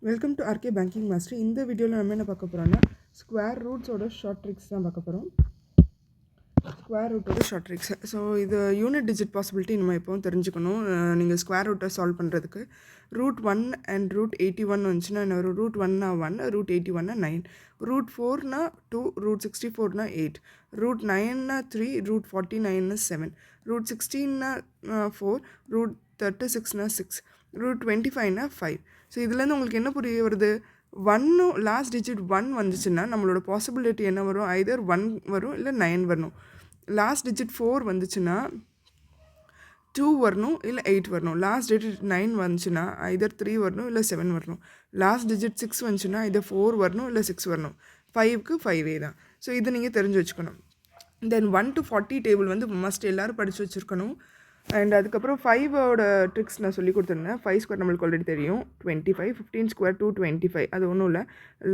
Welcome to RK banking master. இந்த வீடியோவில் நம்ம என்ன பார்க்க போகிறோம்னா ஸ்கொயர் ரூட்ஸோட ஷார்ட் ட்ரிக்ஸ் தான் பார்க்க போகிறோம். ஸ்கொயர் ரூட்டோட ஷார்ட் ட்ரிக்ஸ். ஸோ இது யூனிட் டிஜிட் பாசிபிலிட்டி நம்ம எப்போவும் தெரிஞ்சுக்கணும். நீங்கள் ஸ்கொயர் ரூட்டை சால்வ் பண்ணுறதுக்கு ரூட் 1 அண்ட் ரூட் 81 வந்துச்சுன்னா என்ன வரும்? Root 1 1, root 81 9, root 4 2, root 64 8, root 9 3, root 49 7, root 16 4, root 36 6, root 25 5. So இதுலேருந்து உங்களுக்கு என்ன புரிய வருது? 1 லாஸ்ட் டிஜிட் 1 வந்துச்சுன்னா நம்மளோட பாசிபிலிட்டி என்ன வரும்? ஐதர் 1 வரும் இல்லை 9 வரணும். லாஸ்ட் டிஜிட் 4 வந்துச்சுன்னா 2 வரணும் இல்லை 8 வரணும். லாஸ்ட் டிஜிட் 9 வந்துச்சுன்னா ஐதர் 3 வரணும் இல்லை 7 வரணும். லாஸ்ட் டிஜிட் 6 வந்துச்சுன்னா ஐதர் 4 வரணும் இல்லை 6 வரணும். 5க்கு 5 தான். ஸோ இதை நீங்கள் தெரிஞ்சு வச்சுக்கணும். தென் 1 to 40 டேபிள் வந்து மஸ்ட் எல்லோரும் படித்து வச்சுருக்கணும். அண்ட் அதுக்கப்புறம் 5ஓட ட்ரிக்ஸ் நான் சொல்லி கொடுத்துருந்தேன். 5 ஸ்கொயர் நம்மளுக்கு ஆல்ரெடி தெரியும். 25, 15 ஸ்கொயர் 225. அது ஒன்றும் இல்லை.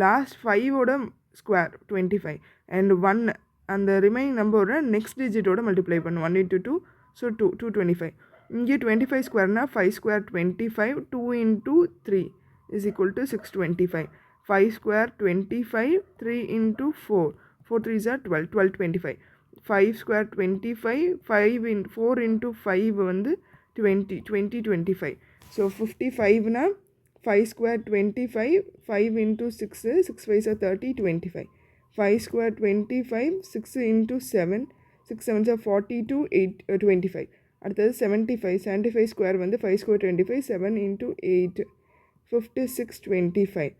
லாஸ்ட் 5ஓட ஸ்கொயர் 25 அண்ட் 1 அந்த ரிமைனிங் நம்பரோட நெக்ஸ்ட் டிஜிட்டோட மல்டிப்ளை பண்ணும். 1 into 2, ஸோ 225. இங்கே 25 ஸ்கொயர்னா 5 square 25, 2 into 3 is equal to 625. 5 square 25, 3 into 4, 4 3s are 12, 1225. 5 square 25, 4 into 5 வந்து 20, 25. ஸோ 55னா 5 square 25, 5 into 6, 6 5s are 30, 25. 5 square 25, 6 into 7, 6 7s are 42, 8 25. அடுத்தது 75 square வந்து 5 square 25, 7 into 8, 56 25.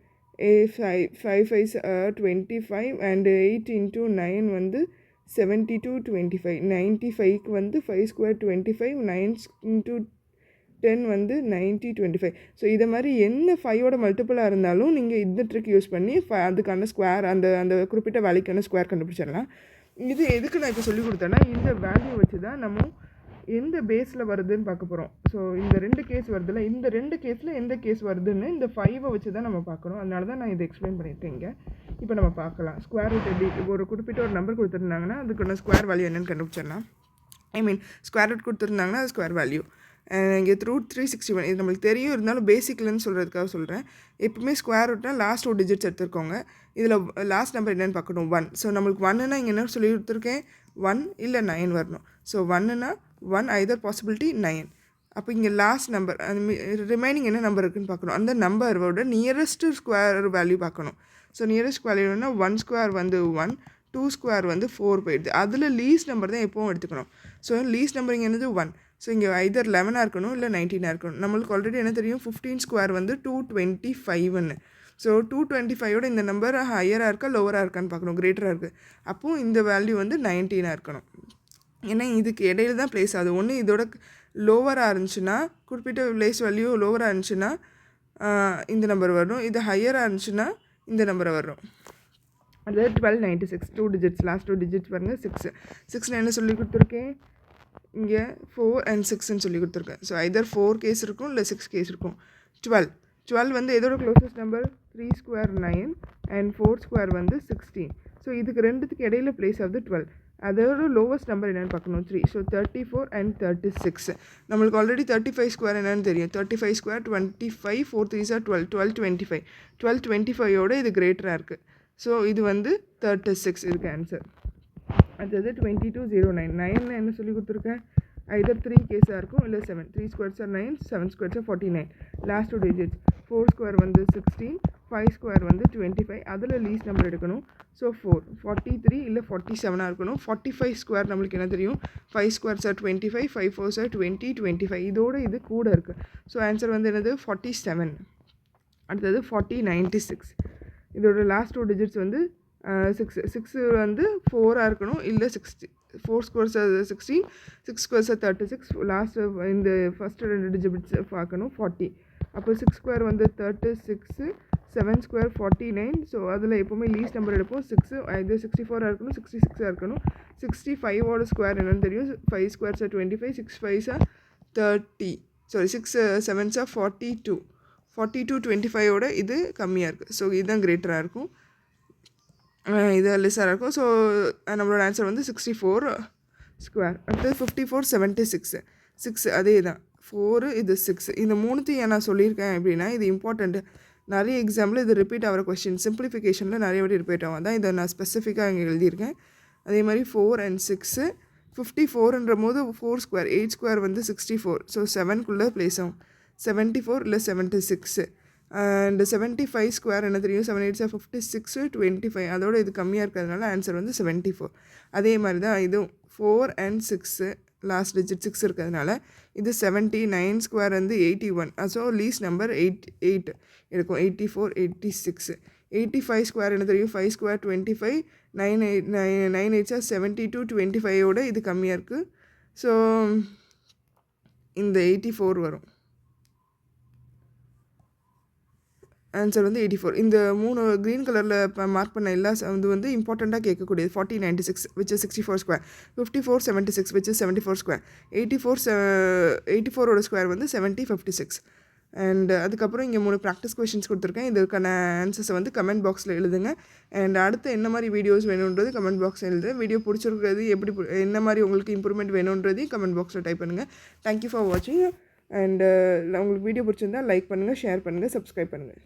5 5s are 25 and 8 into 9 வந்து 72 25. 95க்கு வந்து 5 square 25, 9 into 10 வந்து 90 25. So இதை மாதிரி என்ன 5ஓட மல்டிபிளாக இருந்தாலும் நீங்கள் இந்த ட்ரிக் யூஸ் பண்ணி அதுக்கான ஸ்கொயர் அந்த குறிப்பிட்ட வேல்யூக்கான ஸ்கொயர் கண்டுபிடிச்சிடலாம். இது எதுக்கு நான் இப்போ சொல்லி கொடுத்தேன்னா இந்த வேல்யூ வச்சு தான் நம்ம எந்த பேஸில் வருதுன்னு பார்க்க போகிறோம். ஸோ இந்த 2 கேஸ் வருதுல்ல, இந்த 2 கேஸில் எந்த கேஸ் வருதுன்னு இந்த 5 வச்சு தான் நம்ம பார்க்கணும். அதனால தான் நான் இதை எக்ஸ்பிளைன் பண்ணியிருக்கேன். இங்கே இப்போ நம்ம பார்க்கலாம் ஸ்கொயர் ரூட் எப்படி. ஒரு குறிப்பிட்ட ஒரு நம்பர் கொடுத்துருந்தாங்கன்னா அதுக்கான ஸ்கொயர் வேல்யூ என்னென்னு கண்டுபிடிச்சிடலாம். ஸ்கொயர் ரூட் கொடுத்துருந்தாங்கன்னா அது ஸ்கொயர் வேல்யூ. இங்கே ரூட் 361 இது நம்மளுக்கு தெரியும், இருந்தாலும் பேசிக்லன்னு சொல்கிறதுக்காக சொல்கிறேன். எப்பவுமே ஸ்கொயர் ரூட்னா லாஸ்ட் 2 டிஜிட்ஸ் எடுத்துருக்கோங்க. இதில் லாஸ்ட் நம்பர் என்னென்னு பார்க்கணும், 1. ஸோ நம்மளுக்கு 1ன்னா இங்கே என்ன சொல்லி கொடுத்துருக்கேன், 1 இல்லை 9 வரணும். ஸோ 1ன்னா 1 ஐதர் பாசிபிலிட்டி 9. அப்போ இங்கே லாஸ்ட் நம்பர் ரிமைனிங் என்ன நம்பர் இருக்குதுன்னு பார்க்கணும். அந்த நம்பரோட நியரஸ்ட் ஸ்கொயர் வேல்யூ பார்க்கணும். ஸோ நியரஸ்ட் வேல்யூனா 1 ஸ்கொயர் வந்து 1, 2 ஸ்கொயர் வந்து 4 போயிடுது. அதில் லீஸ்ட் நம்பர் தான் எப்போவும் எடுத்துக்கணும். ஸோ லீஸ்ட் நம்பர் இங்கே என்னது 1. ஸோ இங்கே ஐதர் 11 இருக்கணும் இல்லை 19 இருக்கணும். நம்மளுக்கு ஆல்ரெடி என்ன தெரியும், 15 ஸ்கொயர் வந்து 225ன்னு. ஸோ 225ஓட இந்த நம்பர் ஹையராக இருக்கா லோவராக இருக்கான்னு பார்க்கணும். கிரேட்டராக இருக்குது. அப்போது இந்த வேல்யூ வந்து 19 இருக்கணும். ஏன்னா இதுக்கு இடையில தான் ப்ளேஸ் ஆகுது. ஒன்று இதோட லோவராக இருந்துச்சுன்னா, குறிப்பிட்ட ப்ளேஸ் வேல்யூ லோவராக இருந்துச்சுன்னா இந்த நம்பர் வரும். இது ஹையராக இருந்துச்சுன்னா இந்த நம்பரை வரும். அதாவது 1296 2 டிஜிட்ஸ், லாஸ்ட் 2 டிஜிட்ஸ் பாருங்கள் 6 நான் என்ன சொல்லி கொடுத்துருக்கேன், இங்கே 4 and 6ன்னு சொல்லி கொடுத்துருக்கேன். ஸோ ஐதர் 4 கேஸ் இருக்கும் இல்லை 6 கேஸ் இருக்கும். 12 வந்து எதோட closest number, 3 square 9 and 4 square வந்து 16. ஸோ இதுக்கு ரெண்டுத்துக்கு இடையில பிளேஸ் ஆகுது 12. அதோட லோவஸ்ட் நம்பர் என்னென்னு பார்க்கணும், 3. So 34 and 36. நம்மளுக்கு ஆல்ரெடி 35 ஸ்கொயர் என்னென்னு தெரியும். 35 ஸ்கொயர் 25, 4 3s are 12, 1225. 1225ஓட இது கிரேட்டராக இருக்குது. ஸோ இது வந்து 36 இதுக்கு ஆன்சர். அடுத்தது 2209. 9 என்ன சொல்லி கொடுத்துருக்கேன், ஐதர் 3 கேஸாக இருக்கும் இல்லை 7. 3 squares R 9, 7 squares R 49. Last 2 digits 4 square வந்து 16, 5 ஸ்கொயர் வந்து 25. அதில் லீஸ்ட் நம்பர் எடுக்கணும். ஸோ 4, 43 இல்லை 47 இருக்கணும். 45 ஸ்கொயர் நம்மளுக்கு என்ன தெரியும், 5 ஸ்கொயர்ஸ் ஆர் 25, 5 4s are 20, 25. இதோட இது கூட இருக்குது. ஸோ ஆன்சர் வந்து என்னது 47. அடுத்தது 4096. இதோட லாஸ்ட் 2 டிஜிட்ஸ் வந்து 6 வந்து 4 இருக்கணும் இல்லை 60. 4 ஸ்கொயர்ஸ் 16, 6 ஸ்கொயர்ஸ் 36. லாஸ்ட் இந்த ஃபஸ்ட்டு 2 டிஜிட்ஸ் பார்க்கணும் 40. அப்போ 6 ஸ்கொயர் வந்து 36, 7 ஸ்கொயர் 49. ஸோ அதில் எப்போவுமே லீஸ்ட் நம்பர் எடுப்போம். 6 இது 64 இருக்கணும், 66 இருக்கணும். 65ஓட ஸ்கொயர் என்னென்னு தெரியும், 5 squares 25, 6 5s are 30. Sorry 6 7s are 42. 42 25ஓட இது கம்மியாக இருக்குது. ஸோ இதுதான் கிரேட்டராக இருக்கும், இது லெஸ்ஸாக இருக்கும். ஸோ நம்மளோட ஆன்சர் வந்து 64 ஸ்கொயர். அடுத்தது 54 76. 6 அதே தான் 4, இது 6. இந்த மூணுத்தையும் நான் சொல்லியிருக்கேன் எப்படின்னா இது இம்பார்ட்டண்ட்டு. நிறைய எக்ஸாம்பிள் இது ரிப்பீட் ஆகிற கொஸ்டின் சிம்பிளிஃபிகேஷனில் நிறைய வாட்டி ரிப்பீட் ஆகும். அதான் இதை நான் ஸ்பெசிஃபிக்காக இங்கே எழுதியிருக்கேன். அதே மாதிரி 4 and 6 54ன்ற போது 4 ஸ்கொயர் 8 ஸ்கொயர் வந்து 64. ஸோ 7க்குள்ளே ப்ளேஸ் ஆகும். 74 இல்லை 76 அண்ட் 75 ஸ்கொயர் என்ன தெரியும், 7 8 56 25. அதோட இது கம்மியாக இருக்கிறதுனால ஆன்சர் வந்து 74. அதே மாதிரி தான் இதுவும் 4 and 6 லாஸ்ட் டிஜிட் 6 இருக்கிறதுனால இது 79 ஸ்கொயர் வந்து 81. ஸோ லீஸ்ட் நம்பர் 8 இருக்கும். 84 86 85 ஸ்கொயர் என்ன தெரியும், 5 ஸ்கொயர் 25 9 8 72 25ஓட இது கம்மியாக இருக்குது. ஸோ இந்த 84 வரும். ஆன்சர் வந்து 84. இந்த 3 க்ரீன் கலரில் இப்போ மார்க் பண்ண எல்லா இது வந்து இம்பார்ட்டண்ட்டாக கேட்கக்கூடியது. 40 96 which is 64 square, 54 76 which is 74 square, 84ஓட ஸ்கொயர் வந்து 70 56. அண்ட் அதுக்கப்புறம் இங்கே 3 ப்ராக்டிஸ் கொஷின்ஸ் கொடுத்துருக்கேன். இதுக்கான ஆன்சர்ஸை வந்து கமெண்ட் பாக்ஸில் எழுதுங்க. அண்ட் அடுத்து என்ன மாதிரி வீடியோஸ் வேணுன்றது கமெண்ட் பாக்ஸில் எழுதுங்க. வீடியோ பிடிச்சிருக்கிறது எப்படி என்ன மாதிரி உங்களுக்கு இம்ப்ரூவ்மெண்ட் வேணுன்றதையும் கமெண்ட் பாக்ஸில் டைப் பண்ணுங்கள். தேங்க்யூ ஃபார் வாட்சிங். அண்ட் உங்களுக்கு வீடியோ பிடிச்சிருந்தால் லைக் பண்ணுங்கள், ஷேர் பண்ணுங்கள், சப்ஸ்கிரைப் பண்ணுங்கள்.